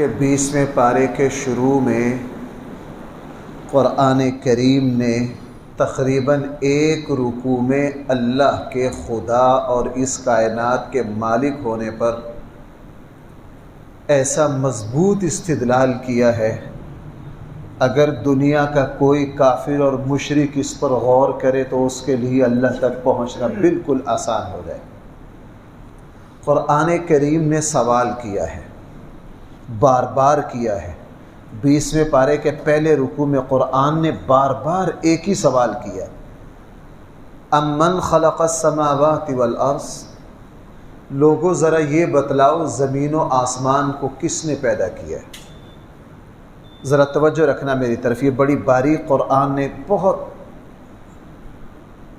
کہ 20ویں پارے کے شروع میں قرآن کریم نے تقریباً ایک رکوع میں اللہ کے خدا اور اس کائنات کے مالک ہونے پر ایسا مضبوط استدلال کیا ہے، اگر دنیا کا کوئی کافر اور مشرک اس پر غور کرے تو اس کے لیے اللہ تک پہنچنا بالکل آسان ہو جائے۔ قرآن کریم نے سوال کیا ہے، بار بار کیا ہے۔ 20ویں پارے کے پہلے رکوع میں قرآن نے بار بار ایک ہی سوال کیا، امن خلق السماوات والارض، لوگوں ذرا یہ بتلاؤ زمین و آسمان کو کس نے پیدا کیا ہے؟ ذرا توجہ رکھنا میری طرف، یہ بڑی باریک قرآن نے بہت،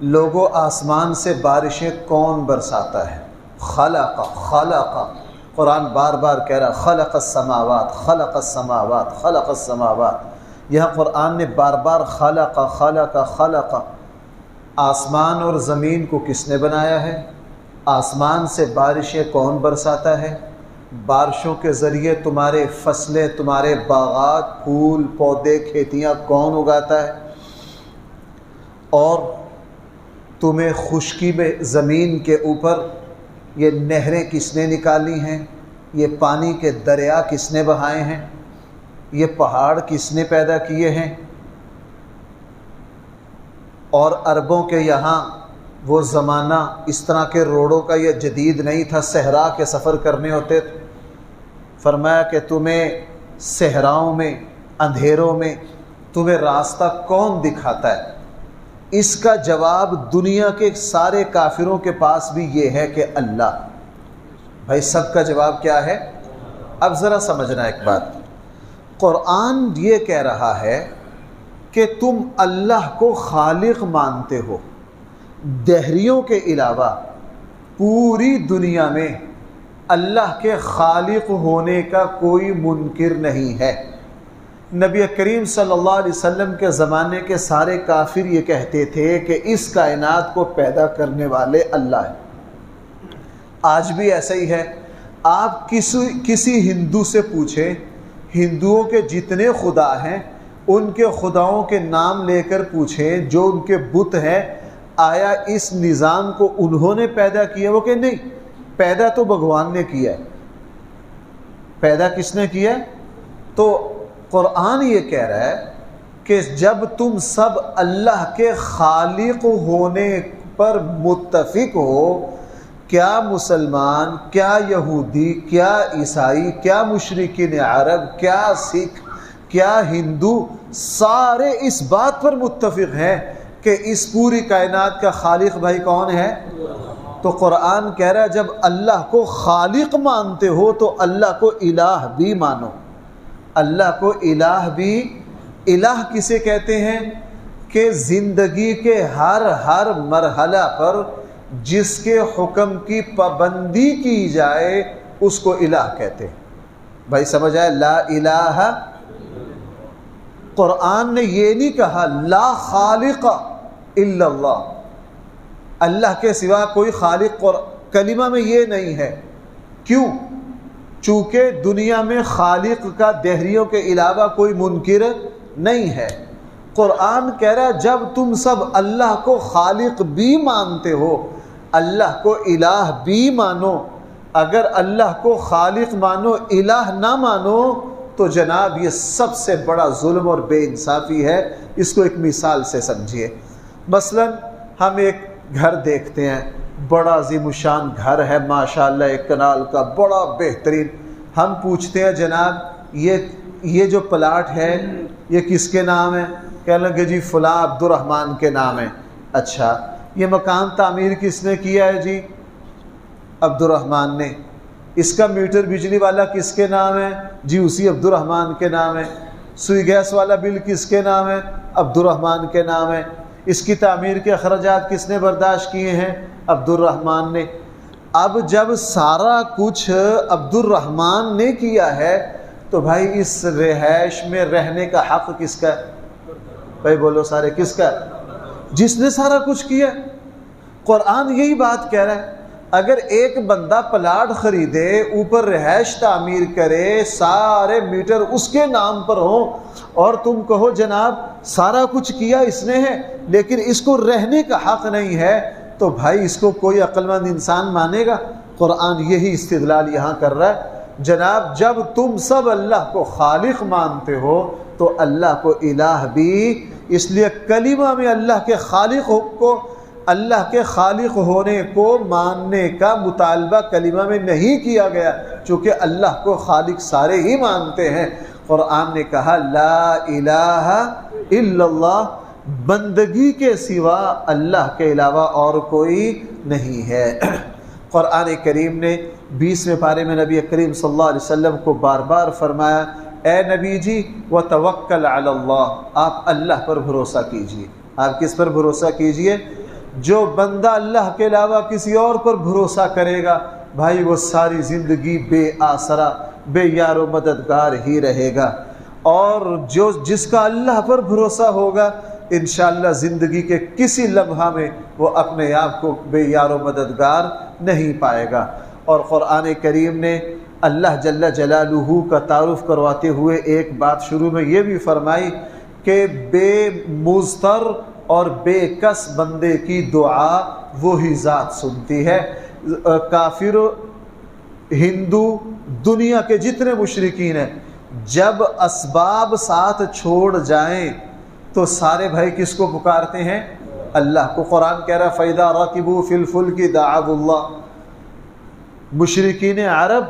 لوگوں آسمان سے بارشیں کون برساتا ہے؟ خلق قرآن بار بار کہہ رہا خلق السماوات خلق السماوات خلق السماوات، یہاں قرآن نے بار بار خلق آسمان اور زمین کو کس نے بنایا ہے؟ آسمان سے بارشیں کون برساتا ہے؟ بارشوں کے ذریعے تمہارے فصلیں، تمہارے باغات، پھول پودے، کھیتیاں کون اگاتا ہے؟ اور تمہیں خشکی میں زمین کے اوپر یہ نہریں کس نے نکالی ہیں؟ یہ پانی کے دریا کس نے بہائے ہیں؟ یہ پہاڑ کس نے پیدا کیے ہیں؟ اور عربوں کے یہاں وہ زمانہ اس طرح کے روڈوں کا یہ جدید نہیں تھا، صحرا کے سفر کرنے ہوتے تھے۔ فرمایا کہ تمہیں صحراؤں میں، اندھیروں میں تمہیں راستہ کون دکھاتا ہے؟ اس کا جواب دنیا کے سارے کافروں کے پاس بھی یہ ہے کہ اللہ۔ بھائی سب کا جواب کیا ہے؟ اب ذرا سمجھنا ایک بات، قرآن یہ کہہ رہا ہے کہ تم اللہ کو خالق مانتے ہو، دہریوں کے علاوہ پوری دنیا میں اللہ کے خالق ہونے کا کوئی منکر نہیں ہے۔ نبی کریم صلی اللہ علیہ وسلم کے زمانے کے سارے کافر یہ کہتے تھے کہ اس کائنات کو پیدا کرنے والے اللہ ہیں۔ آج بھی ایسا ہی ہے، آپ کسی ہندو سے پوچھیں، ہندوؤں کے جتنے خدا ہیں ان کے خداؤں کے نام لے کر پوچھیں، جو ان کے بت ہیں، آیا اس نظام کو انہوں نے پیدا کیا؟ وہ کہ نہیں، پیدا تو بھگوان نے کیا ہے۔ پیدا کس نے کیا؟ تو قرآن یہ کہہ رہا ہے کہ جب تم سب اللہ کے خالق ہونے پر متفق ہو، کیا مسلمان، کیا یہودی، کیا عیسائی، کیا مشرکین عرب، کیا سکھ، کیا ہندو، سارے اس بات پر متفق ہیں کہ اس پوری کائنات کا خالق بھائی کون ہے؟ تو قرآن کہہ رہا ہے جب اللہ کو خالق مانتے ہو تو اللہ کو الہ بھی مانو۔ اللہ کو الہ بھی، الہ کسے کہتے ہیں؟ کہ زندگی کے ہر مرحلہ پر جس کے حکم کی پابندی کی جائے اس کو الہ کہتے ہیں۔ بھائی سمجھ آئے؟ لا الہ، قرآن نے یہ نہیں کہا لا خالق الا اللہ، اللہ کے سوا کوئی خالق، کلمہ میں یہ نہیں ہے۔ کیوں؟ چونکہ دنیا میں خالق کا دہریوں کے علاوہ کوئی منکر نہیں ہے۔ قرآن کہہ رہا ہے جب تم سب اللہ کو خالق بھی مانتے ہو، اللہ کو الہ بھی مانو۔ اگر اللہ کو خالق مانو، الہ نہ مانو تو جناب یہ سب سے بڑا ظلم اور بے انصافی ہے۔ اس کو ایک مثال سے سمجھیے۔ مثلا ہم ایک گھر دیکھتے ہیں، بڑا عظیم الشان گھر ہے ماشاءاللہ، ایک کنال کا بڑا بہترین۔ ہم پوچھتے ہیں جناب یہ جو پلاٹ ہے یہ کس کے نام ہے؟ کہنے لگے جی فلاں عبد الرحمن کے نام ہے۔ اچھا، یہ مکان تعمیر کس نے کیا ہے؟ جی عبد الرحمن نے۔ اس کا میٹر بجلی والا کس کے نام ہے؟ جی اسی عبد الرحمن کے نام ہے۔ سوئی گیس والا بل کس کے نام ہے؟ عبد الرحمن کے نام ہے۔ اس کی تعمیر کے اخراجات کس نے برداشت کیے ہیں؟ عبد الرحمن نے۔ اب جب سارا کچھ عبد الرحمن نے کیا ہے تو بھائی اس رہائش میں رہنے کا حق کس کا ہے؟ بھائی بولو سارے، کس کا ہے؟ جس نے سارا کچھ کیا۔ قرآن یہی بات کہہ رہا ہے، اگر ایک بندہ پلاٹ خریدے، اوپر رہائش تعمیر کرے، سارے میٹر اس کے نام پر ہوں، اور تم کہو جناب سارا کچھ کیا اس نے ہے لیکن اس کو رہنے کا حق نہیں ہے، تو بھائی اس کو کوئی عقل مند انسان مانے گا؟ قرآن یہی استدلال یہاں کر رہا ہے، جناب جب تم سب اللہ کو خالق مانتے ہو تو اللہ کو الہ بھی، اس لیے کلمہ میں اللہ کے خالق کو، اللہ کے خالق ہونے کو ماننے کا مطالبہ کلمہ میں نہیں کیا گیا، چونکہ اللہ کو خالق سارے ہی مانتے ہیں۔ قرآن نے کہا لا الہ الا اللہ، بندگی کے سوا اللہ کے علاوہ اور کوئی نہیں ہے۔ قرآن کریم نے 20ویں پارے میں نبی کریم صلی اللہ علیہ وسلم کو بار بار فرمایا، اے نبی جی وتوکل علی اللہ، آپ اللہ پر بھروسہ کیجئے۔ آپ کس پر بھروسہ کیجئے؟ جو بندہ اللہ کے علاوہ کسی اور پر بھروسہ کرے گا بھائی وہ ساری زندگی بے آسرا، بے یار و مددگار ہی رہے گا، اور جس کا اللہ پر بھروسہ ہوگا انشاءاللہ زندگی کے کسی لمحہ میں وہ اپنے آپ کو بے یار و مددگار نہیں پائے گا۔ اور قرآن کریم نے اللہ جل جلالہ کا تعارف کرواتے ہوئے ایک بات شروع میں یہ بھی فرمائی کہ بے مضطر اور بے کس بندے کی دعا وہی ذات سنتی ہے۔ کافر، ہندو، دنیا کے جتنے مشرکین ہیں، جب اسباب ساتھ چھوڑ جائیں تو سارے بھائی کس کو پکارتے ہیں؟ اللہ کو۔ قرآن کہہ رہا فَإِذَا رَكِبُوا فِي الْفُلْكِ دَعَوُا اللَّهَ۔ مشرکین عرب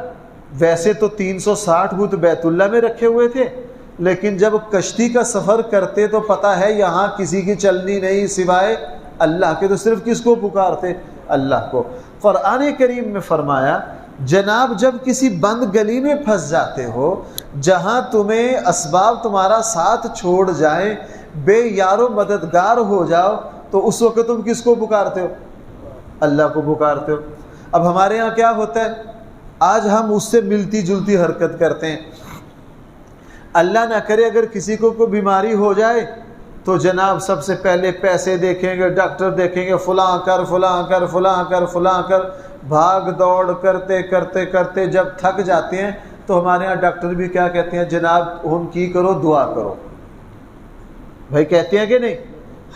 ویسے تو 360 بت بیت اللہ میں رکھے ہوئے تھے، لیکن جب کشتی کا سفر کرتے تو پتہ ہے یہاں کسی کی چلنی نہیں سوائے اللہ کے، تو صرف کس کو پکارتے؟ اللہ کو۔ قرآن کریم میں فرمایا جناب جب کسی بند گلی میں پھنس جاتے ہو جہاں تمہیں اسباب تمہارا ساتھ چھوڑ جائیں، بے یار و مددگار ہو جاؤ، تو اس وقت تم کس کو پکارتے ہو؟ اللہ کو پکارتے ہو۔ اب ہمارے ہاں کیا ہوتا ہے، آج ہم اس سے ملتی جلتی حرکت کرتے ہیں۔ اللہ نہ کرے اگر کسی کو کوئی بیماری ہو جائے تو جناب سب سے پہلے پیسے دیکھیں گے، ڈاکٹر دیکھیں گے، فلاں کر فلاں کر فلاں کر فلاں کر، بھاگ دوڑ کرتے کرتے کرتے جب تھک جاتے ہیں تو ہمارے ہاں ڈاکٹر بھی کیا کہتے ہیں؟ جناب ان کی کرو، دعا کرو۔ بھائی کہتے ہیں کہ نہیں؟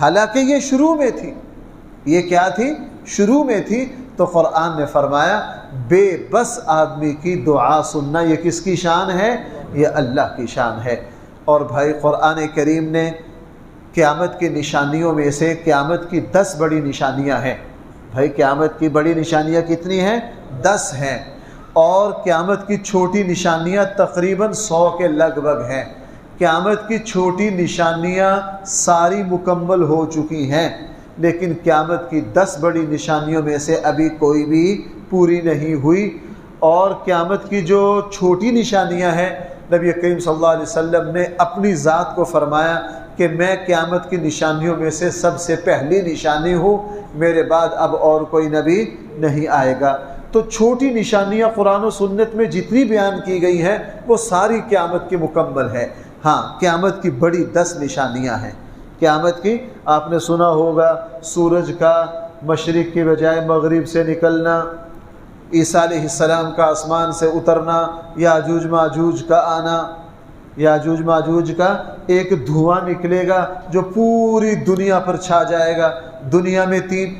حالانکہ یہ شروع میں تھی، یہ کیا تھی؟ شروع میں تھی۔ تو قرآن نے فرمایا بے بس آدمی کی دعا سننا یہ کس کی شان ہے؟ یہ اللہ کی شان ہے۔ اور بھائی قرآن کریم نے قیامت کی نشانیوں میں سے قیامت کی 10 بڑی نشانیاں ہیں۔ بھائی قیامت کی بڑی نشانیاں کتنی ہیں؟ 10 ہیں، اور قیامت کی چھوٹی نشانیاں تقریباً 100 کے لگ بھگ ہیں۔ قیامت کی چھوٹی نشانیاں ساری مکمل ہو چکی ہیں، لیکن قیامت کی 10 بڑی نشانیوں میں سے ابھی کوئی بھی پوری نہیں ہوئی۔ اور قیامت کی جو چھوٹی نشانیاں ہیں نبی کریم صلی اللہ علیہ وسلم نے اپنی ذات کو فرمایا کہ میں قیامت کی نشانیوں میں سے سب سے پہلی نشانی ہوں، میرے بعد اب اور کوئی نبی نہیں آئے گا۔ تو چھوٹی نشانیاں قرآن و سنت میں جتنی بیان کی گئی ہیں وہ ساری قیامت کی مکمل ہے۔ ہاں قیامت کی بڑی 10 نشانیاں ہیں۔ قیامت کی آپ نے سنا ہوگا سورج کا مشرق کی بجائے مغرب سے نکلنا، عیسیٰ علیہ السلام کا آسمان سے اترنا، یاجوج ماجوج کا آنا، یاجوج ماجوج کا ایک دھواں نکلے گا جو پوری دنیا پر چھا جائے گا۔ دنیا میں 3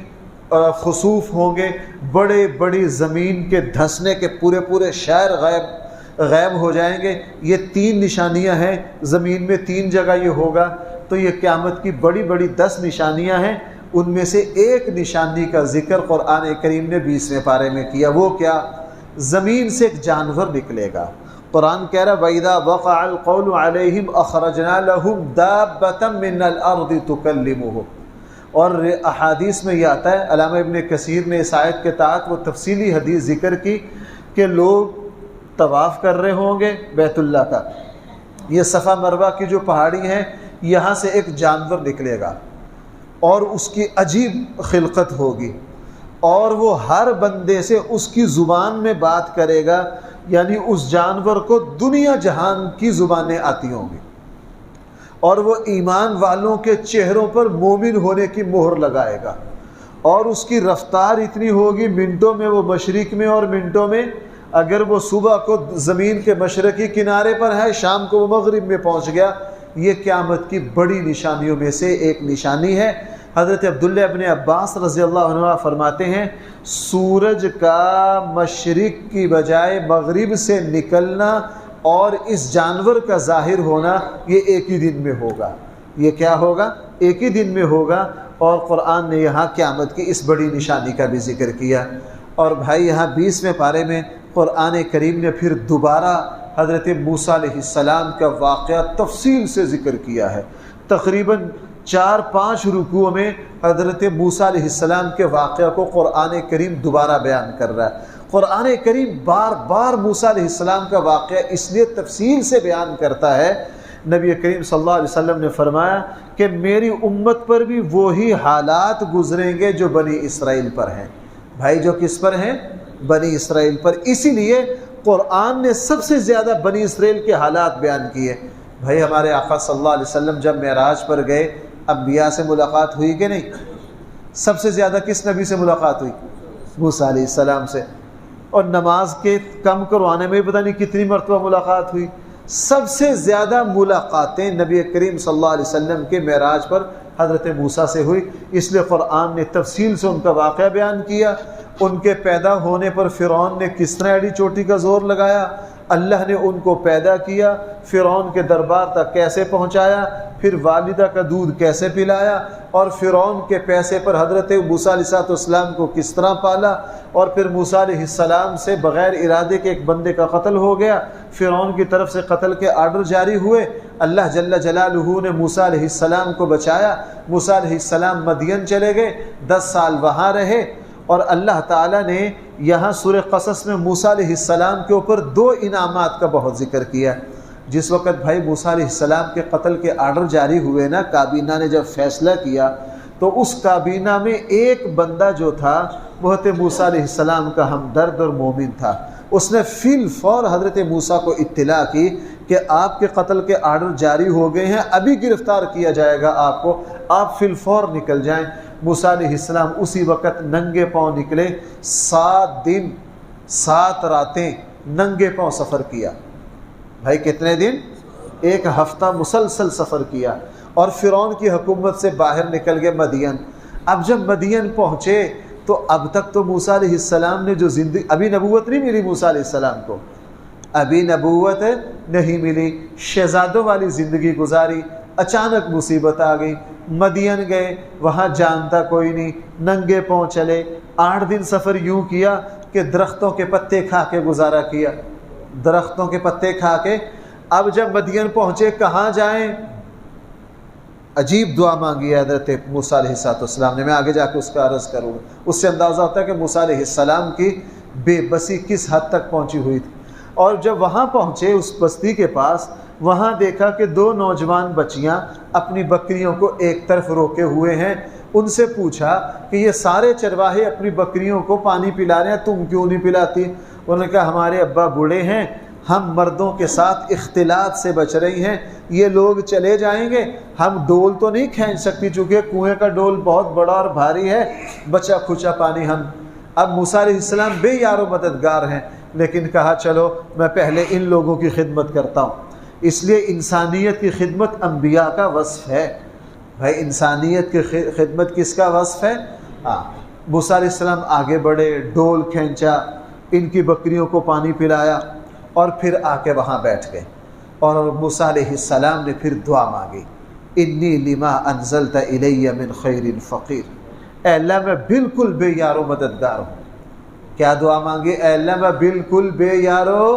خسوف ہوں گے، بڑے بڑی زمین کے دھنسنے کے پورے شہر غائب ہو جائیں گے۔ یہ 3 نشانیاں ہیں، زمین میں 3 جگہ یہ ہوگا۔ تو یہ قیامت کی بڑی بڑی 10 نشانیاں ہیں، ان میں سے ایک نشانی کا ذکر قرآن کریم نے 20ویں پارے میں کیا۔ وہ کیا؟ زمین سے ایک جانور نکلے گا۔ قرآن کہہ رہا وَإِذَا وَقَعَ الْقَوْلُ عَلَيْهِمْ أَخْرَجْنَا لَهُمْ دَابَّةً مِّنَ الْأَرْضِ تُكَلِّمُهُمْ۔ اور احادیث میں یہ آتا ہے، علامہ ابن کثیر نے اس آیت کے تحت وہ تفصیلی حدیث ذکر کی کہ لوگ طواف کر رہے ہوں گے بیت اللہ کا، یہ صفا مروہ کی جو پہاڑی ہیں یہاں سے ایک جانور نکلے گا اور اس کی عجیب خلقت ہوگی، اور وہ ہر بندے سے اس کی زبان میں بات کرے گا، یعنی اس جانور کو دنیا جہان کی زبانیں آتی ہوں گی، اور وہ ایمان والوں کے چہروں پر مومن ہونے کی مہر لگائے گا، اور اس کی رفتار اتنی ہوگی، منٹوں میں وہ مشرق میں اور منٹوں میں اگر وہ صبح کو زمین کے مشرقی کنارے پر ہے، شام کو وہ مغرب میں پہنچ گیا۔ یہ قیامت کی بڑی نشانیوں میں سے ایک نشانی ہے۔ حضرت عبداللہ ابن عباس رضی اللہ عنہ فرماتے ہیں سورج کا مشرق کی بجائے مغرب سے نکلنا اور اس جانور کا ظاہر ہونا یہ ایک ہی دن میں ہوگا۔ یہ کیا ہوگا؟ ایک ہی دن میں ہوگا۔ اور قرآن نے یہاں قیامت کی اس بڑی نشانی کا بھی ذکر کیا۔ اور بھائی یہاں 20ویں پارے میں قرآن کریم نے پھر دوبارہ حضرت موسیٰ علیہ السلام کا واقعہ تفصیل سے ذکر کیا ہے۔ تقریباً 4-5 رکوع میں حضرت موسیٰ علیہ السلام کے واقعہ کو قرآن کریم دوبارہ بیان کر رہا ہے۔ قرآن کریم بار بار موسیٰ علیہ السلام کا واقعہ اس لیے تفصیل سے بیان کرتا ہے، نبی کریم صلی اللہ علیہ وسلم نے فرمایا کہ میری امت پر بھی وہی حالات گزریں گے جو بنی اسرائیل پر ہیں۔ بھائی جو کس پر ہیں؟ بنی اسرائیل پر۔ اسی لیے قرآن نے سب سے زیادہ بنی اسرائیل کے حالات بیان کیے۔ بھائی ہمارے آقا صلی اللہ علیہ وسلم جب معراج پر گئے، انبیاء سے ملاقات ہوئی کہ نہیں؟ سب سے زیادہ کس نبی سے ملاقات ہوئی؟ موسیٰ علیہ السلام سے۔ اور نماز کے کم کروانے میں پتہ نہیں کتنی مرتبہ ملاقات ہوئی۔ سب سے زیادہ ملاقاتیں نبی کریم صلی اللہ علیہ وسلم کے معراج پر حضرت موسیٰ سے ہوئی۔ اس لیے قرآن نے تفصیل سے ان کا واقعہ بیان کیا۔ ان کے پیدا ہونے پر فرعون نے کس طرح ایڑی چوٹی کا زور لگایا، اللہ نے ان کو پیدا کیا، فرعون کے دربار تک کیسے پہنچایا، پھر والدہ کا دودھ کیسے پلایا، اور فرعون کے پیسے پر حضرت موسیٰ علیہ السلام کو کس طرح پالا، اور پھر موسیٰ علیہ السلام سے بغیر ارادے کے ایک بندے کا قتل ہو گیا، فرعون کی طرف سے قتل کے آرڈر جاری ہوئے، اللہ جل جلالہ نے موسیٰ علیہ السلام کو بچایا، موسیٰ علیہ السلام مدین چلے گئے، 10 سال وہاں رہے، اور اللہ تعالیٰ نے یہاں سورہ قصص میں موسیٰ علیہ السلام کے اوپر 2 انعامات کا بہت ذکر کیا۔ جس وقت بھائی موسیٰ علیہ السلام کے قتل کے آرڈر جاری ہوئے نا، کابینہ نے جب فیصلہ کیا تو اس کابینہ میں ایک بندہ جو تھا وہ حضرت موسیٰ علیہ السلام کا ہمدرد اور مومن تھا۔ اس نے فی الفور حضرت موسیٰ کو اطلاع کی کہ آپ کے قتل کے آرڈر جاری ہو گئے ہیں، ابھی گرفتار کیا جائے گا آپ کو، آپ فی الفور نکل جائیں۔ موسیٰ علیہ السلام اسی وقت ننگے پاؤں نکلے، 7 دن 7 راتیں ننگے پاؤں سفر کیا۔ بھائی کتنے دن؟ 1 ہفتہ مسلسل سفر کیا، اور فرعون کی حکومت سے باہر نکل گئے مدین۔ اب جب مدین پہنچے تو اب تک تو موسیٰ علیہ السلام نے جو زندگی، ابھی نبوت نہیں ملی موسیٰ علیہ السلام کو، ابھی نبوت نہیں ملی، شہزادوں والی زندگی گزاری۔ اچانک مصیبت آ گئی، مدین گئے، وہاں جانتا کوئی نہیں، ننگے پاؤں چلے، 8 دن سفر یوں کیا کہ درختوں کے پتے کھا کے گزارا کیا، درختوں کے پتے کھا کے۔ اب جب مدین پہنچے کہاں جائیں؟ عجیب دعا مانگی ہے حضرت موسیٰ علیہ السلام نے، میں آگے جا کے اس کا عرض کروں گا۔ اس سے اندازہ ہوتا ہے کہ موسیٰ علیہ السلام کی بے بسی کس حد تک پہنچی ہوئی تھی۔ اور جب وہاں پہنچے اس بستی کے پاس، وہاں دیکھا کہ 2 نوجوان بچیاں اپنی بکریوں کو ایک طرف روکے ہوئے ہیں۔ ان سے پوچھا کہ یہ سارے چرواہے اپنی بکریوں کو پانی پلا رہے ہیں، تم کیوں نہیں پلاتی؟ انہوں نے کہا ہمارے ابا بوڑھے ہیں، ہم مردوں کے ساتھ اختلاط سے بچ رہی ہیں، یہ لوگ چلے جائیں گے، ہم ڈول تو نہیں کھینچ سکتی چونکہ کنویں کا ڈول بہت بڑا اور بھاری ہے، بچا کھچا پانی ہم۔ اب موسیٰ علیہ السلام بے یار و مددگار ہیں، لیکن کہا چلو میں پہلے ان لوگوں کی خدمت کرتا ہوں۔ اس لیے انسانیت کی خدمت انبیاء کا وصف ہے۔ بھائی انسانیت کی خدمت کس کا وصف ہے؟ موسیٰ علیہ السلام آگے بڑھے، ڈول کھینچا، ان کی بکریوں کو پانی پلایا، اور پھر آ کے وہاں بیٹھ گئے، اور موسیٰ علیہ السلام نے پھر دعا مانگی، انی لما انزلت الی من خیر فقیر، اے اللہ میں بالکل بے یار و مددگار ہوں۔ کیا دعا مانگی؟ اے اللہ میں بالکل بے یار و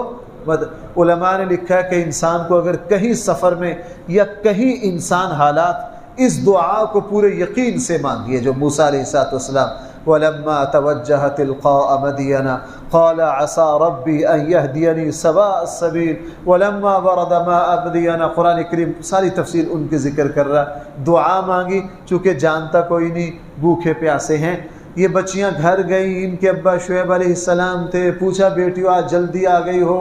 مدد۔ علماء نے لکھا ہے کہ انسان کو اگر کہیں سفر میں یا کہیں انسان حالات، اس دعا کو پورے یقین سے مانگیے جو موسیٰ علیہ السلام وَلَمَّا تَوَجَّهَ تِلْقَاءَ مَدْيَنَ قَالَ عَسَىٰ رَبِّي أَن يَهْدِيَنِي سَوَاءَ السَّبِيلِ وَلَمَّا وَرَدَ مَاءَ مَدْيَنَ۔ قرآن کریم ساری تفصیل ان کے ذکر کر رہا ہے۔ دعا مانگی چونکہ جانتا کوئی نہیں، بھوکے پیاسے ہیں۔ یہ بچیاں گھر گئیں، ان کے ابا شعیب علیہ السلام تھے، پوچھا بیٹیو آج جلدی آ گئی ہو؟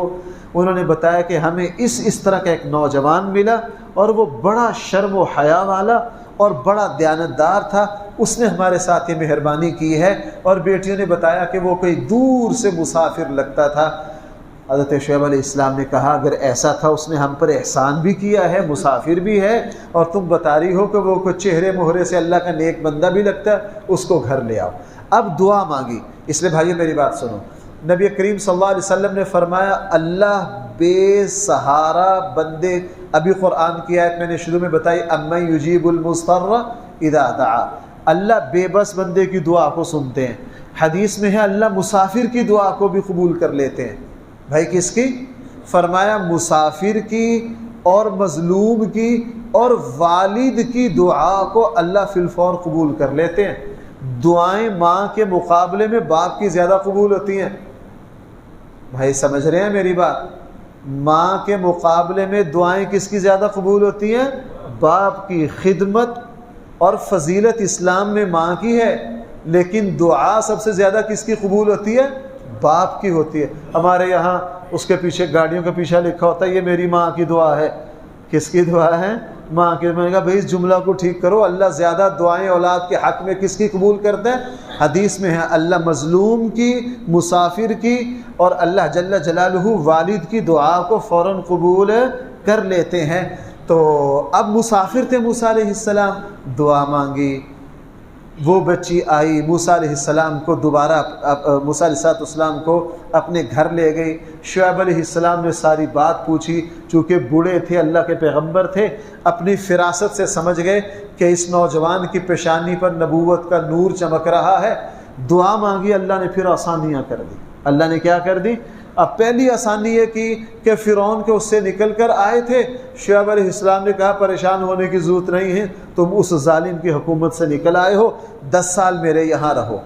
انہوں نے بتایا کہ ہمیں اس طرح کا ایک نوجوان ملا، اور وہ بڑا شرم و حیا والا اور بڑا دیانتدار تھا، اس نے ہمارے ساتھ یہ مہربانی کی ہے۔ اور بیٹیوں نے بتایا کہ وہ کوئی دور سے مسافر لگتا تھا۔ حضرت شعیب علیہ السلام نے کہا اگر ایسا تھا اس نے ہم پر احسان بھی کیا ہے، مسافر بھی ہے، اور تم بتا رہی ہو کہ وہ کوئی چہرے مہرے سے اللہ کا نیک بندہ بھی لگتا ہے، اس کو گھر لے آؤ۔ اب دعا مانگی۔ اس لیے بھائیو میری بات سنو، نبی کریم صلی اللہ علیہ وسلم نے فرمایا اللہ بے سہارا بندے، ابھی قرآن کی آیت میں نے شروع میں بتائی امن یجیب المضطر اذا دعا، اللہ بے بس بندے کی دعا کو سنتے ہیں۔ حدیث میں ہے اللہ مسافر کی دعا کو بھی قبول کر لیتے ہیں۔ بھائی کس کی؟ فرمایا مسافر کی اور مظلوم کی اور والد کی دعا کو اللہ فی الفور قبول کر لیتے ہیں۔ دعائیں ماں کے مقابلے میں باپ کی زیادہ قبول ہوتی ہیں۔ بھائی سمجھ رہے ہیں میری بات؟ ماں کے مقابلے میں دعائیں کس کی زیادہ قبول ہوتی ہیں؟ باپ کی۔ خدمت اور فضیلت اسلام میں ماں کی ہے، لیکن دعا سب سے زیادہ کس کی قبول ہوتی ہے؟ باپ کی ہوتی ہے۔ ہمارے یہاں اس کے پیچھے گاڑیوں کے پیچھے لکھا ہوتا ہے یہ میری ماں کی دعا ہے۔ کس کی دعا ہے؟ ماں کی۔ میں نے کہا بھائی اس جملہ کو ٹھیک کرو، اللہ زیادہ دعائیں اولاد کے حق میں کس کی قبول کرتے ہیں؟ حدیث میں ہے اللہ مظلوم کی، مسافر کی، اور اللہ جل جلالہ والد کی دعا کو فوراً قبول کر لیتے ہیں۔ تو اب مسافر تھے موسیٰ علیہ السلام، دعا مانگی، وہ بچی آئی، موسیٰ علیہ السلام کو دوبارہ موسیٰ علیہ السلام کو اپنے گھر لے گئی۔ شعیب علیہ السلام نے ساری بات پوچھی، چونکہ بوڑھے تھے، اللہ کے پیغمبر تھے، اپنی فراست سے سمجھ گئے کہ اس نوجوان کی پیشانی پر نبوت کا نور چمک رہا ہے۔ دعا مانگی، اللہ نے پھر آسانیاں کر دی۔ اللہ نے کیا کر دی؟ اب پہلی آسانی یہ کی کہ فرعون کے اس سے نکل کر آئے تھے، شعیب علیہ السلام نے کہا پریشان ہونے کی ضرورت نہیں ہے، تم اس ظالم کی حکومت سے نکل آئے ہو، 10 سال میرے یہاں رہو۔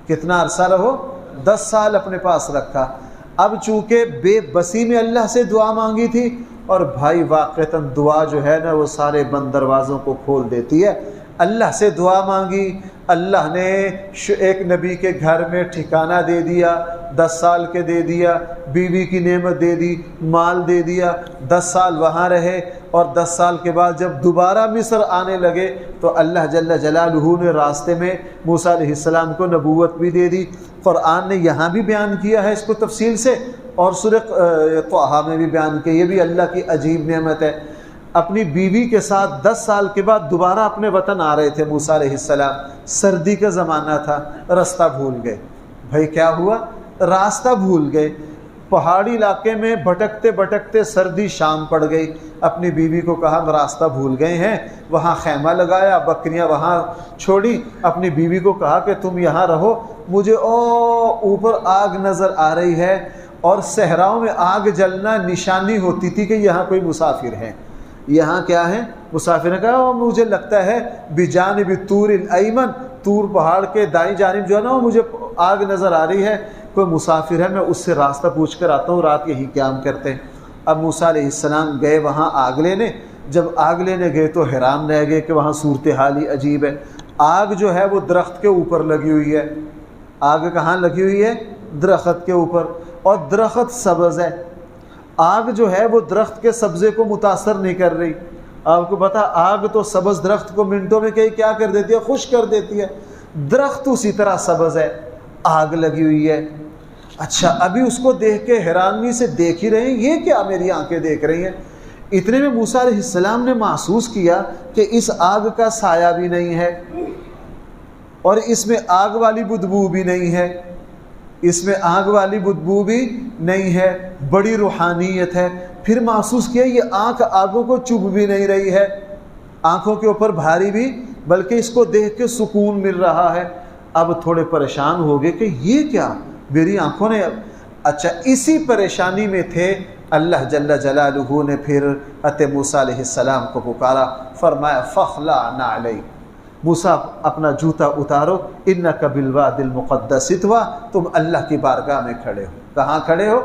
کتنا عرصہ رہو؟ 10 سال اپنے پاس رکھا۔ اب چونکہ بے بسی میں اللہ سے دعا مانگی تھی، اور بھائی واقعتاً دعا جو ہے نا وہ سارے بند دروازوں کو کھول دیتی ہے۔ اللہ سے دعا مانگی، اللہ نے ایک نبی کے گھر میں ٹھکانہ دے دیا، 10 سال کے دے دیا، بیوی کی نعمت دے دی، مال دے دیا، 10 سال وہاں رہے، اور 10 سال کے بعد جب دوبارہ مصر آنے لگے تو اللہ جل جلالہ نے راستے میں موسیٰ علیہ السلام کو نبوت بھی دے دی۔ قرآن نے یہاں بھی بیان کیا ہے اس کو تفصیل سے، اور سورہ طٰہٰ میں بھی بیان کیا، یہ بھی اللہ کی عجیب نعمت ہے۔ اپنی بیوی کے ساتھ 10 سال کے بعد دوبارہ اپنے وطن آ رہے تھے موسیٰ علیہ السلام، سردی کا زمانہ تھا، راستہ بھول گئے۔ بھائی کیا ہوا؟ راستہ بھول گئے۔ پہاڑی علاقے میں بھٹکتے بھٹکتے سردی شام پڑ گئی۔ اپنی بیوی کو کہا ہم راستہ بھول گئے ہیں، وہاں خیمہ لگایا، بکریاں وہاں چھوڑی، اپنی بیوی کو کہا کہ تم یہاں رہو، مجھے اوپر آگ نظر آ رہی ہے، اور صحراؤں میں آگ جلنا نشانی ہوتی تھی کہ یہاں کوئی مسافر ہے۔ یہاں کیا ہے؟ مسافر نے کہا مجھے لگتا ہے بجانب طور الایمن، طور پہاڑ کے دائیں جانب جو ہے نا وہ مجھے آگ نظر آ رہی ہے، کوئی مسافر ہے، میں اس سے راستہ پوچھ کر آتا ہوں، رات یہی قیام کرتے ہیں۔ اب موسیٰ علیہ السلام گئے وہاں آگ لینے۔ جب آگ لینے گئے تو حیران رہ گئے کہ وہاں صورتحال ہی عجیب ہے۔ آگ جو ہے وہ درخت کے اوپر لگی ہوئی ہے۔ آگ کہاں لگی ہوئی ہے؟ درخت کے اوپر، اور درخت سبز ہے۔ آگ جو ہے وہ درخت کے سبزے کو متاثر نہیں کر رہی۔ آپ کو پتا آگ تو سبز درخت کو منٹوں میں کیا کر دیتی ہے؟ خشک کر دیتی ہے۔ درخت اسی طرح سبز ہے، آگ لگی ہوئی ہے۔ اچھا ابھی اس کو دیکھ کے حیرانی سے دیکھ ہی رہے ہیں، یہ کیا میری آنکھیں دیکھ رہی ہیں؟ اتنے میں موسیٰ علیہ السلام نے محسوس کیا کہ اس آگ کا سایہ بھی نہیں ہے، اور اس میں آگ والی بدبو بھی نہیں ہے، اس میں آگ والی بدبو بھی نہیں ہے، بڑی روحانیت ہے۔ پھر محسوس کیا یہ آنکھ آگوں کو چبھ بھی نہیں رہی ہے، آنکھوں کے اوپر بھاری بھی، بلکہ اس کو دیکھ کے سکون مل رہا ہے۔ اب تھوڑے پریشان ہو گئے کہ یہ کیا میری آنکھوں نے۔ اچھا اسی پریشانی میں تھے، اللہ جل جلالہ نے پھر موسیٰ علیہ السلام کو پکارا، فرمایا فخلع نعلیک، موسیٰ اپنا جوتا اتارو، انک بالوادی المقدس طویٰ، تم اللہ کی بارگاہ میں کھڑے ہو۔ کہاں کھڑے ہو؟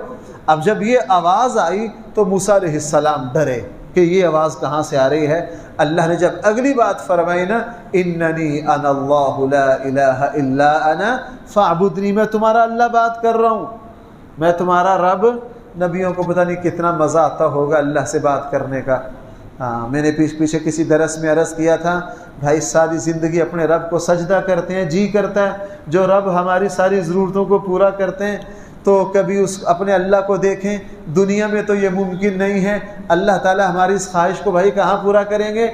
اب جب یہ آواز آئی تو موسیٰ علیہ السلام ڈرے کہ یہ آواز کہاں سے آ رہی ہے۔ اللہ نے جب اگلی بات فرمائی نا، اننی انا اللہ لا الہ الا انا فاعبدنی، میں تمہارا اللہ بات کر رہا ہوں، میں تمہارا رب۔ نبیوں کو پتہ نہیں کتنا مزہ آتا ہوگا اللہ سے بات کرنے کا۔ ہاں میں نے پیچھے کسی درس میں عرض کیا تھا، بھائی ساری زندگی اپنے رب کو سجدہ کرتے ہیں، جی کرتا ہے جو رب ہماری ساری ضرورتوں کو پورا کرتے ہیں، تو کبھی اپنے اللہ کو دیکھیں۔ دنیا میں تو یہ ممکن نہیں ہے، اللہ تعالیٰ ہماری اس خواہش کو بھائی کہاں پورا کریں گے؟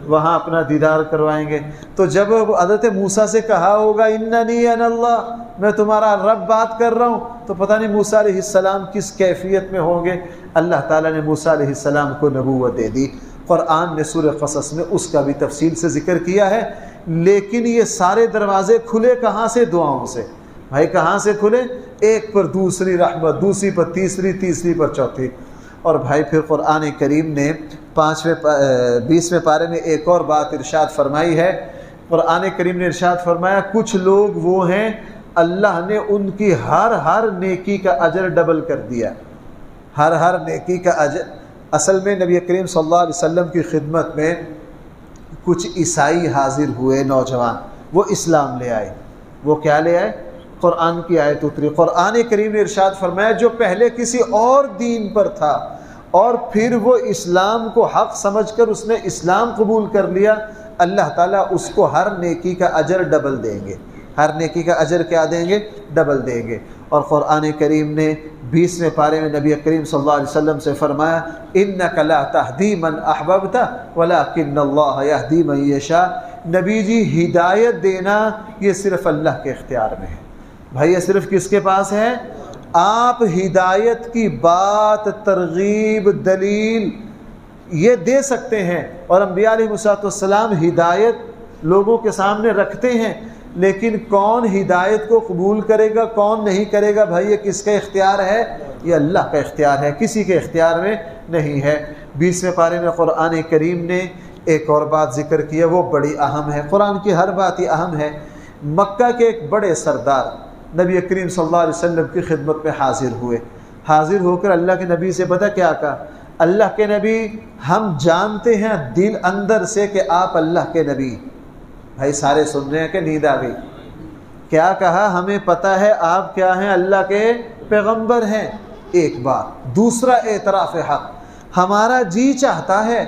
وہاں اپنا دیدار کروائیں گے۔ تو جب حضرت موسیٰ سے کہا ہوگا اننی انا اللہ، میں تمہارا رب بات کر رہا ہوں، تو پتہ نہیں موسیٰ علیہ السلام کس کیفیت میں ہوں گے۔ اللہ تعالیٰ نے موسیٰ علیہ السلام کو نبوت دے دی۔ قرآن نے سورہ قصص میں اس کا بھی تفصیل سے ذکر کیا ہے، لیکن یہ سارے دروازے کھلے کہاں سے؟ دعاؤں سے۔ بھائی کہاں سے کھلے؟ ایک پر دوسری رحمت، دوسری پر تیسری، تیسری پر چوتھی۔ اور بھائی پھر قرآن کریم نے 20ویں پارے میں ایک اور بات ارشاد فرمائی ہے۔ قرآن کریم نے ارشاد فرمایا کچھ لوگ وہ ہیں اللہ نے ان کی ہر نیکی کا اجر ڈبل کر دیا، ہر نیکی کا اجر۔ اصل میں نبی کریم صلی اللہ علیہ وسلم کی خدمت میں کچھ عیسائی حاضر ہوئے نوجوان، وہ اسلام لے آئے۔ وہ کیا لے آئے؟ قرآن کی آیت اتری۔ قرآن کریم نے ارشاد فرمایا جو پہلے کسی اور دین پر تھا اور پھر وہ اسلام کو حق سمجھ کر اس نے اسلام قبول کر لیا، اللہ تعالیٰ اس کو ہر نیکی کا اجر ڈبل دیں گے۔ ہر نیکی کا اجر کیا دیں گے؟ ڈبل دیں گے۔ اور قرآن کریم نے 20ویں پارے میں نبی کریم صلی اللہ علیہ وسلم سے فرمایا انک لا تہدی من احببت ولکن اللہ یہدی من یشاء۔ نبی جی ہدایت دینا یہ صرف اللہ کے اختیار میں ہے۔ بھائی یہ صرف کس کے پاس ہے؟ آپ ہدایت کی بات، ترغیب، دلیل یہ دے سکتے ہیں، اور انبیاء علیہ السلام ہدایت لوگوں کے سامنے رکھتے ہیں، لیکن کون ہدایت کو قبول کرے گا کون نہیں کرے گا، بھائی یہ کس کا اختیار ہے؟ یہ اللہ کا اختیار ہے، کسی کے اختیار میں نہیں ہے۔ 20ویں پارے میں قرآن کریم نے ایک اور بات ذکر کی ہے، وہ بڑی اہم ہے۔ قرآن کی ہر بات ہی اہم ہے۔ مکہ کے ایک بڑے سردار نبی کریم صلی اللہ علیہ وسلم کی خدمت میں حاضر ہوئے۔ حاضر ہو کر اللہ کے نبی سے پتہ کیا کہا؟ اللہ کے نبی ہم جانتے ہیں دل اندر سے کہ آپ اللہ کے نبی۔ بھائی سارے سن رہے ہیں کہ نیند آ گئی؟ کیا کہا؟ ہمیں پتہ ہے آپ کیا ہیں؟ اللہ کے پیغمبر ہیں، ایک بات۔ دوسرا اعتراف حق، ہمارا جی چاہتا ہے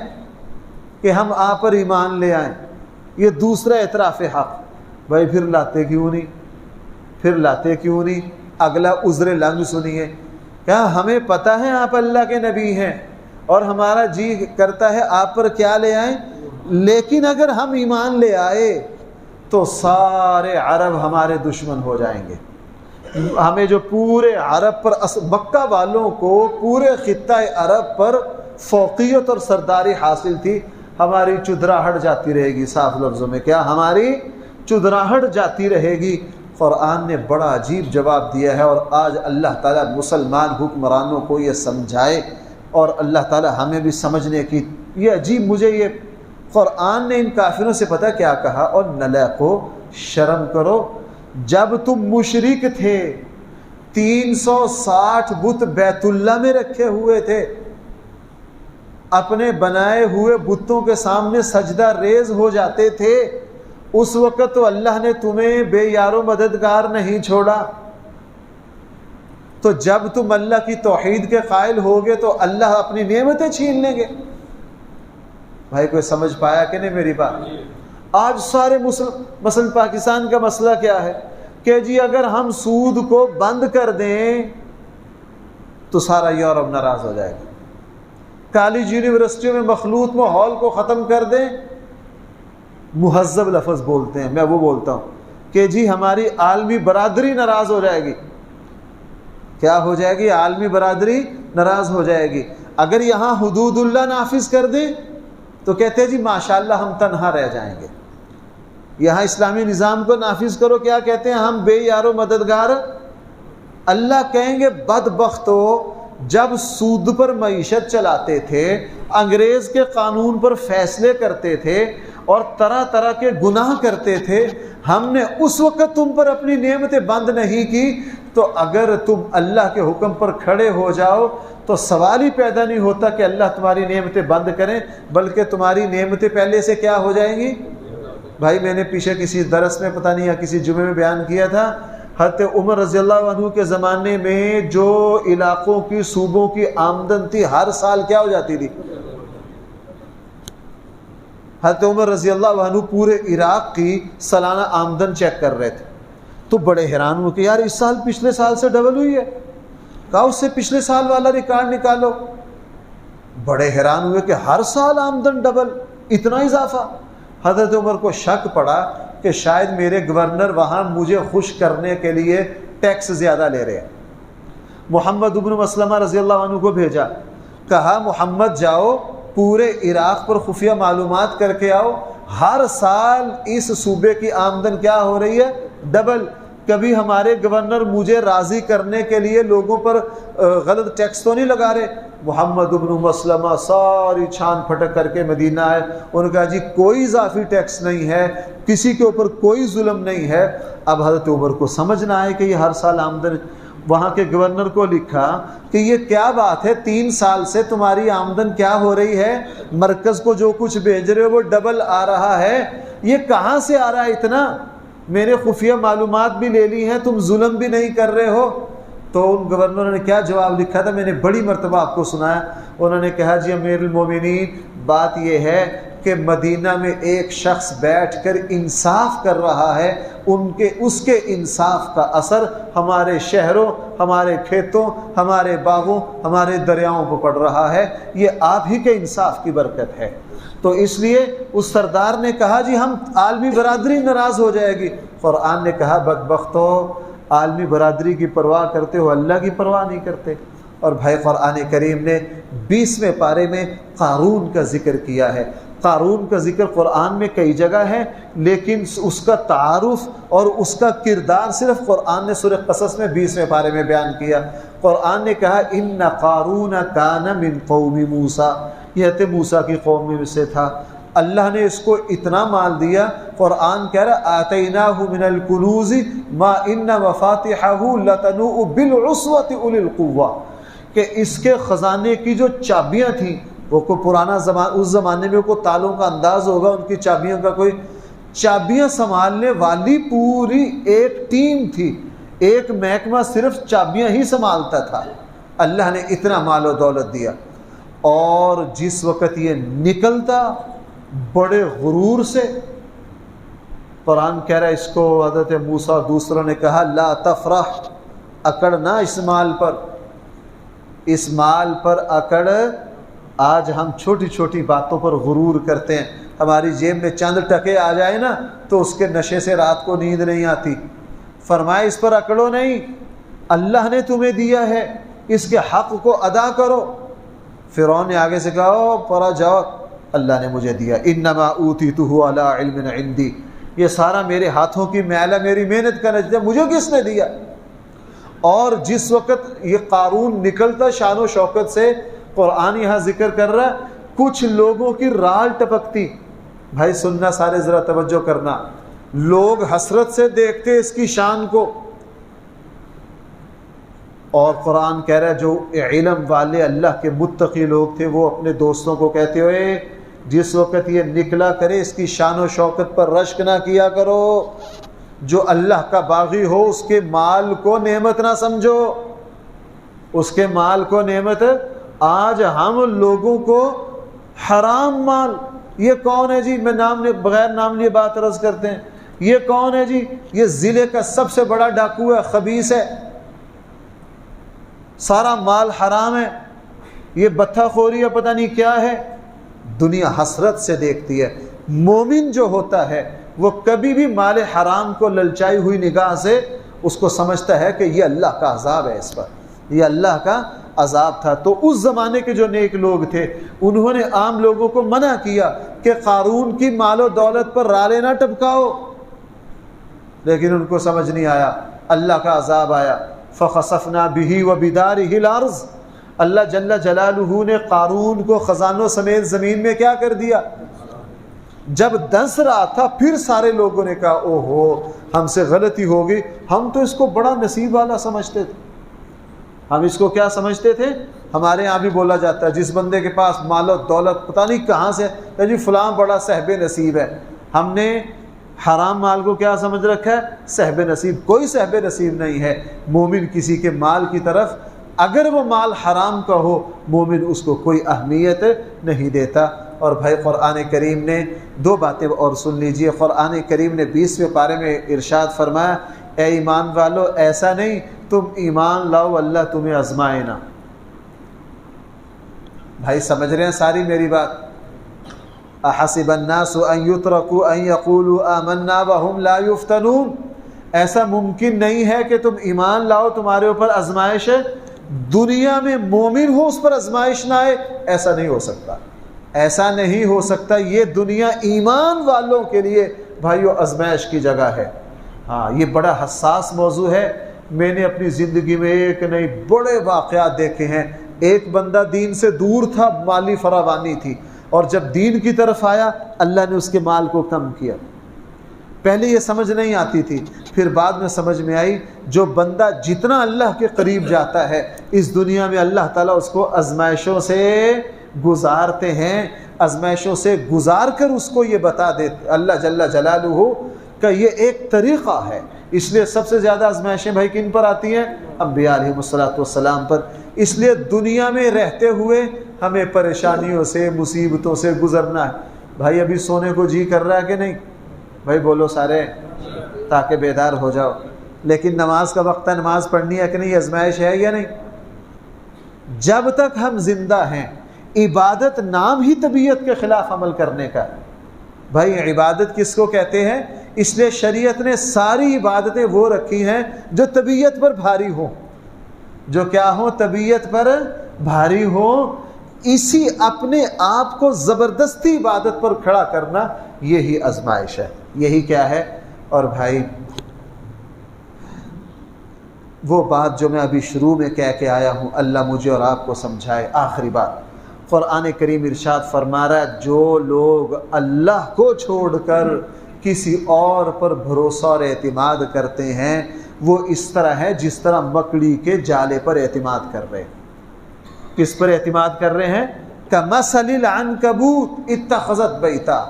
کہ ہم آپ پر ایمان لے آئیں، یہ دوسرا اعتراف حق۔ بھائی پھر لاتے کیوں نہیں؟ پھر لاتے کیوں نہیں؟ اگلا عذر لنگ سنیے، کیا ہمیں پتہ ہے آپ اللہ کے نبی ہیں اور ہمارا جی کرتا ہے آپ پر کیا لے آئیں، لیکن اگر ہم ایمان لے آئے تو سارے عرب ہمارے دشمن ہو جائیں گے۔ ہمیں جو پورے عرب پر، مکہ والوں کو پورے خطہ عرب پر فوقیت اور سرداری حاصل تھی، ہماری چدراہٹ جاتی رہے گی۔ صاف لفظوں میں کیا؟ ہماری چدراہٹ جاتی رہے گی۔ قرآن نے بڑا عجیب جواب دیا ہے، اور آج اللہ تعالیٰ مسلمان حکمرانوں کو یہ سمجھائے، اور اللہ تعالیٰ ہمیں بھی سمجھنے کی۔ یہ عجیب، مجھے یہ قرآن نے ان کافروں سے پتہ کیا کہا؟ اور نلقو، شرم کرو، جب تم مشرک تھے 360 بت بیت اللہ میں رکھے ہوئے تھے، اپنے بنائے ہوئے بتوں کے سامنے سجدہ ریز ہو جاتے تھے، اس وقت تو اللہ نے تمہیں بے یار و مددگار نہیں چھوڑا۔ تو جب تم اللہ کی توحید کے قائل ہوگے تو اللہ اپنی نعمتیں چھین لیں گے۔ بھائی کوئی سمجھ پایا کہ نہیں میری بات؟ آج سارے مثلا پاکستان کا مسئلہ کیا ہے کہ جی اگر ہم سود کو بند کر دیں تو سارا یورپ ناراض ہو جائے گا، کالج یونیورسٹیوں میں مخلوط ماحول کو ختم کر دیں، مہذب لفظ بولتے ہیں، میں وہ بولتا ہوں کہ جی ہماری عالمی برادری ناراض ہو جائے گی۔ کیا ہو جائے گی؟ عالمی برادری ناراض ہو جائے گی۔ اگر یہاں حدود اللہ نافذ کر دیں تو کہتے ہیں جی ماشاءاللہ ہم تنہا رہ جائیں گے۔ یہاں اسلامی نظام کو نافذ کرو، کیا کہتے ہیں؟ ہم بے یار و مددگار۔ اللہ کہیں گے بدبختو، جب سود پر معیشت چلاتے تھے، انگریز کے قانون پر فیصلے کرتے تھے اور طرح طرح کے گناہ کرتے تھے، ہم نے اس وقت تم پر اپنی نعمتیں بند نہیں کی، تو اگر تم اللہ کے حکم پر کھڑے ہو جاؤ تو سوال ہی پیدا نہیں ہوتا کہ اللہ تمہاری نعمتیں بند کریں، بلکہ تمہاری نعمتیں پہلے سے کیا ہو جائیں گی۔ بھائی میں نے پیچھے کسی درس میں پتہ نہیں یا کسی جمعے میں بیان کیا تھا، حضرت عمر رضی اللہ عنہ کے زمانے میں جو علاقوں کی، صوبوں کی آمدن تھی، ہر سال کیا ہو جاتی تھی؟ حضرت عمر رضی اللہ عنہ پورے عراق کی سالانہ آمدن چیک کر رہے تھے، تو بڑے حیران ہوئے کہ یار اس سال پچھلے سال سے ڈبل ہوئی ہے، کہا اس سے پچھلے سال والا ریکارڈ نکالو۔ بڑے حیران ہوئے کہ ہر سال آمدن ڈبل، اتنا اضافہ۔ حضرت عمر کو شک پڑا کہ شاید میرے گورنر وہاں مجھے خوش کرنے کے لیے ٹیکس زیادہ لے رہے ہیں۔ محمد ابن مسلمہ رضی اللہ عنہ کو بھیجا، کہا محمد جاؤ پورے عراق پر خفیہ معلومات کر کے آؤ، ہر سال اس صوبے کی آمدن کیا ہو رہی ہے؟ ڈبل۔ کبھی ہمارے گورنر مجھے راضی کرنے کے لیے لوگوں پر غلط ٹیکس تو نہیں لگا رہے؟ محمد ابن مسلمہ ساری چھان پھٹک کر کے مدینہ آئے، انہوں نے کہا جی کوئی اضافی ٹیکس نہیں ہے، کسی کے اوپر کوئی ظلم نہیں ہے۔ اب حضرت عمر کو سمجھ نہ آئے کہ یہ ہر سال آمدن، وہاں کے گورنر کو لکھا کہ یہ کیا بات ہے، 3 سال سے تمہاری آمدن کیا ہو رہی ہے؟ مرکز کو جو کچھ بھیج رہے ہو وہ ڈبل آ رہا ہے، یہ کہاں سے آ رہا ہے اتنا؟ میں نے خفیہ معلومات بھی لے لی ہیں، تم ظلم بھی نہیں کر رہے ہو۔ تو ان گورنروں نے کیا جواب لکھا تھا، میں نے بڑی مرتبہ آپ کو سنایا۔ انہوں نے کہا جی امیر المومنین بات یہ ہے کہ مدینہ میں ایک شخص بیٹھ کر انصاف کر رہا ہے، اس کے انصاف کا اثر ہمارے شہروں، ہمارے کھیتوں، ہمارے باغوں، ہمارے دریاؤں پر پڑ رہا ہے، یہ آپ ہی کے انصاف کی برکت ہے۔ تو اس لیے اس سردار نے کہا جی ہم عالمی برادری ناراض ہو جائے گی۔ قرآن نے کہا بدبختو، عالمی برادری کی پرواہ کرتے ہو، اللہ کی پرواہ نہیں کرتے۔ اور بھائی قرآن کریم نے 20ویں پارے میں قارون کا ذکر کیا ہے۔ قارون کا ذکر قرآن میں کئی جگہ ہے، لیکن اس کا تعارف اور اس کا کردار صرف قرآن نے سورہ قصص میں 20ویں پارے میں بیان کیا۔ قرآن نے کہا ان قارون کان من قوم موسیٰ، یہ تھے موسیٰ کی قوم میں سے تھا۔ اللہ نے اس کو اتنا مال دیا، قرآن کہہ رہا آتیناہ من الکنوز ما ان مفاتحہ لتنوء بالعصوۃ اولی القوہ، کہ اس کے خزانے کی جو چابیاں تھیں، وہ کوئی پرانا اس زمانے میں کوئی تالوں کا انداز ہوگا، ان کی چابیوں کا کوئی، چابیاں سنبھالنے والی پوری ایک ٹیم تھی، ایک محکمہ صرف چابیاں ہی سنبھالتا تھا۔ اللہ نے اتنا مال و دولت دیا، اور جس وقت یہ نکلتا بڑے غرور سے، قرآن کہہ رہا ہے اس کو حضرت موسیٰ دوسروں نے کہا لا تفرح، اکڑنا اس مال پر، اس مال پر اکڑ۔ آج ہم چھوٹی چھوٹی باتوں پر غرور کرتے ہیں، ہماری جیب میں چند ٹکے آ جائے نا تو اس کے نشے سے رات کو نیند نہیں آتی۔ فرمایا اس پر اکڑو نہیں، اللہ نے تمہیں دیا ہے، اس کے حق کو ادا کرو۔ فرعون نے آگے سے کہا او پرا جاؤ، اللہ نے مجھے دیا، انما اوتیتہ علی علم عندی، یہ سارا میرے ہاتھوں کی میل ہے، میری محنت کا نتیجہ، مجھے کس نے دیا؟ اور جس وقت یہ قارون نکلتا شان و شوکت سے، قرآن یہاں ذکر کر رہا ہے کچھ لوگوں کی رال ٹپکتی۔ بھائی سننا سارے ذرا توجہ کرنا، لوگ حسرت سے دیکھتے اس کی شان کو، اور قرآن کہہ رہا ہے جو علم والے اللہ کے متقی لوگ تھے وہ اپنے دوستوں کو کہتے ہوئے جس وقت یہ نکلا کرے اس کی شان و شوکت پر رشک نہ کیا کرو، جو اللہ کا باغی ہو اس کے مال کو نعمت نہ سمجھو، اس کے مال کو نعمت۔ آج ہم لوگوں کو حرام مال، یہ کون ہے جی، میں نام لے بغیر نام لیے بات عرض کرتے ہیں، یہ کون ہے جی، یہ ضلع کا سب سے بڑا ڈاکو ہے، خبیث ہے، سارا مال حرام ہے، یہ بتھا خوری ہے، پتہ نہیں کیا ہے۔ دنیا حسرت سے دیکھتی ہے۔ مومن جو ہوتا ہے وہ کبھی بھی مال حرام کو للچائی ہوئی نگاہ سے اس کو سمجھتا ہے کہ یہ اللہ کا عذاب ہے، اس پر یہ اللہ کا عذاب تھا۔ تو اس زمانے کے جو نیک لوگ تھے انہوں نے عام لوگوں کو منع کیا کہ قارون کی مال و دولت پر رالے نہ ٹپکاؤ، لیکن ان کو سمجھ نہیں آیا، اللہ کا عذاب آیا۔ فخسفنا به وبداره الارض، اللہ جل جلالہ نے قارون کو خزانوں سمیت زمین میں کیا کر دیا؟ جب دنس رہا تھا پھر سارے لوگوں نے کہا او ہو ہم سے غلطی ہو گئی، ہم تو اس کو بڑا نصیب والا سمجھتے تھے، ہم اس کو کیا سمجھتے تھے؟ ہمارے یہاں بھی بولا جاتا ہے جس بندے کے پاس مال و دولت پتہ نہیں کہاں سے کہ جی فلاں بڑا صاحب نصیب ہے، ہم نے حرام مال کو کیا سمجھ رکھا ہے؟ صاحب نصیب۔ کوئی صاحب نصیب نہیں ہے۔ مومن کسی کے مال کی طرف اگر وہ مال حرام کا ہو مومن اس کو کوئی اہمیت نہیں دیتا۔ اور بھائی قرآن کریم نے دو باتیں اور سن لیجئے. قرآن کریم نے 20ویں پارے میں ارشاد فرمایا اے ایمان والو ایسا نہیں تم ایمان لاؤ اللہ تمہیں آزمائے نہ. بھائی سمجھ رہے ہیں ساری میری بات؟ احسب الناس ان یترکوا ان یقولوا آمنا وهم لا یفتنون. ایسا ممکن نہیں ہے کہ تم ایمان لاؤ تمہارے اوپر آزمائش ہے، دنیا میں مومن ہو اس پر آزمائش نہ آئے. ایسا نہیں ہو سکتا، ایسا نہیں ہو سکتا. یہ دنیا ایمان والوں کے لیے بھائیو آزمائش کی جگہ ہے. ہاں یہ بڑا حساس موضوع ہے. میں نے اپنی زندگی میں ایک نہیں بڑے واقعات دیکھے ہیں. ایک بندہ دین سے دور تھا، مالی فراوانی تھی، اور جب دین کی طرف آیا اللہ نے اس کے مال کو کم کیا. پہلے یہ سمجھ نہیں آتی تھی، پھر بعد میں سمجھ میں آئی. جو بندہ جتنا اللہ کے قریب جاتا ہے اس دنیا میں اللہ تعالیٰ اس کو آزمائشوں سے گزارتے ہیں. آزمائشوں سے گزار کر اس کو یہ بتا دیتے اللہ جل جلالہ کا یہ ایک طریقہ ہے. اس لیے سب سے زیادہ آزمائشیں بھائی کن پر آتی ہیں؟ انبیاء علیہ السلام پر. اس لیے دنیا میں رہتے ہوئے ہمیں پریشانیوں سے مصیبتوں سے گزرنا ہے. بھائی ابھی سونے کو جی کر رہا ہے کہ نہیں؟ بھائی بولو سارے تاکہ بیدار ہو جاؤ. لیکن نماز کا وقت ہے، نماز پڑھنی ہے کہ نہیں؟ آزمائش ہے یا نہیں؟ جب تک ہم زندہ ہیں عبادت نام ہی طبیعت کے خلاف عمل کرنے کا. بھائی عبادت کس کو کہتے ہیں؟ اس لیے شریعت نے ساری عبادتیں وہ رکھی ہیں جو طبیعت پر بھاری ہوں. جو کیا ہو؟ طبیعت پر بھاری ہو. اسی اپنے آپ کو زبردستی عبادت پر کھڑا کرنا یہی آزمائش ہے. یہی کیا ہے؟ اور بھائی وہ بات جو میں ابھی شروع میں کہہ کے آیا ہوں اللہ مجھے اور آپ کو سمجھائے. آخری بات قرآن کریم ارشاد فرما رہا ہے جو لوگ اللہ کو چھوڑ کر کسی اور پر بھروسہ اور اعتماد کرتے ہیں وہ اس طرح ہے جس طرح مکڑی کے جالے پر اعتماد کر رہے ہیں. کس پر اعتماد کر رہے ہیں؟ کمثل العنکبوت اتخذت بیتا.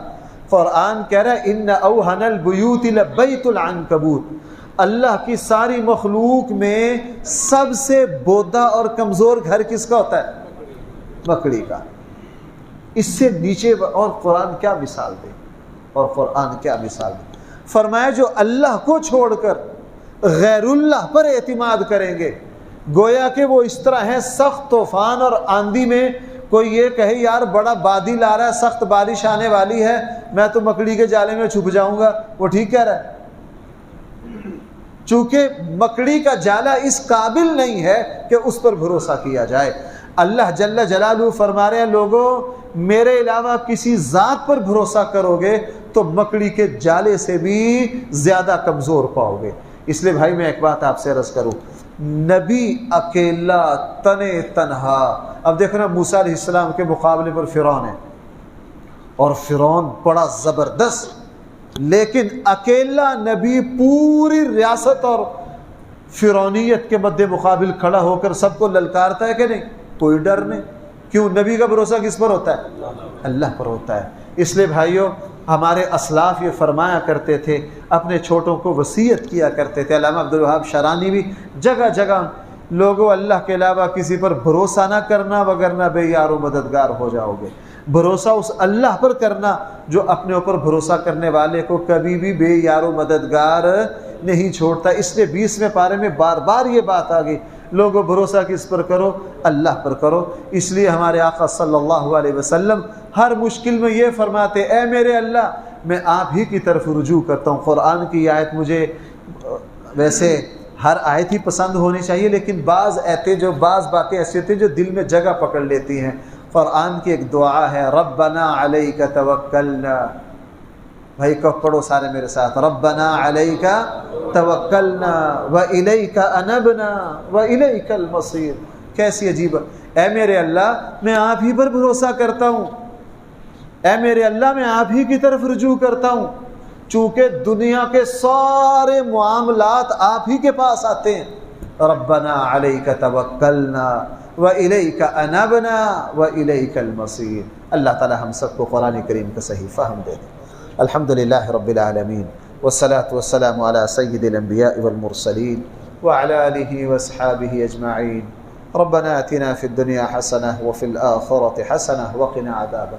قرآن کہہ رہا ہے ان اوہن البیوت لبیت العنکبوت. اللہ کی ساری مخلوق میں سب سے بودا اور کمزور گھر کس کا ہوتا ہے؟ مکڑی کا. اس سے نیچے اور قرآن کیا مثال دے، اور قرآن کیا مثال دے. فرمایا جو اللہ کو چھوڑ کر غیر اللہ پر اعتماد کریں گے گویا کہ وہ اس طرح ہیں سخت طوفان اور آندھی میں کوئی یہ کہے یار بڑا بادل آ رہا ہے، سخت بارش آنے والی ہے، میں تو مکڑی کے جالے میں چھپ جاؤں گا. وہ ٹھیک کہہ رہا ہے، چونکہ مکڑی کا جالا اس قابل نہیں ہے کہ اس پر بھروسہ کیا جائے. اللہ جل جلالہ فرما رہے ہیں لوگوں میرے علاوہ کسی ذات پر بھروسہ کرو گے تو مکڑی کے جالے سے بھی زیادہ کمزور پاؤ گے. اس لیے بھائی میں ایک بات آپ سے عرض کروں، نبی اکیلا تنے تنہا. اب دیکھو نا موسیٰ علیہ السلام کے مقابلے پر فرعون ہے، اور فرعون بڑا زبردست، لیکن اکیلا نبی پوری ریاست اور فرعونیت کے مد مقابل کھڑا ہو کر سب کو للکارتا ہے کہ نہیں؟ کوئی ڈر نہیں. کیوں؟ نبی کا بھروسہ کس پر ہوتا ہے؟ اللہ پر ہوتا ہے. اس لیے بھائیوں ہمارے اسلاف یہ فرمایا کرتے تھے، اپنے چھوٹوں کو وصیت کیا کرتے تھے. علامہ عبدالوہاب شرانی بھی جگہ جگہ لوگوں اللہ کے علاوہ کسی پر بھروسہ نہ کرنا وگرنہ بے یار و مددگار ہو جاؤ گے. بھروسہ اس اللہ پر کرنا جو اپنے اوپر بھروسہ کرنے والے کو کبھی بھی بے یار و مددگار نہیں چھوڑتا. اس لیے 20ویں پارے میں بار بار یہ بات آ گئی لوگوں بھروسہ کس پر کرو؟ اللہ پر کرو. اس لیے ہمارے آقا صلی اللہ علیہ وسلم ہر مشکل میں یہ فرماتے اے میرے اللہ میں آپ ہی کی طرف رجوع کرتا ہوں. قرآن کی آیت مجھے ویسے ہر آیت ہی پسند ہونی چاہیے لیکن بعض باتیں ایسی ہوتی ہیں جو دل میں جگہ پکڑ لیتی ہیں. قرآن کی ایک دعا ہے ربنا علیک توکلنا. بھائی کب پڑھو سارے میرے ساتھ، ربنا علیک توکلنا والیک انبنا والیک المصیر. کیسی عجیب، اے میرے اللہ میں آپ ہی پر بھروسہ کرتا ہوں، اے میرے اللہ میں آپ ہی کی طرف رجوع کرتا ہوں. چونکہ دنیا کے سارے معاملات آپ ہی کے پاس آتے ہیں. ربنا علیک توکلنا وَإِلَيْكَ أَنَبْنَا وَإِلَيْكَ الْمَصِيرُ. اللہ تعالی ہم سب کو قرآن کریم کا صحیح فہم دے دے. الحمدللہ رب العالمین والصلاة والسلام على سید الانبیاء والمرسلین وعلى آلہ واصحابہ اجمعین. ربنا آتنا فی الدنیا حسنہ وفی الآخرة حسنہ وقنا عذاب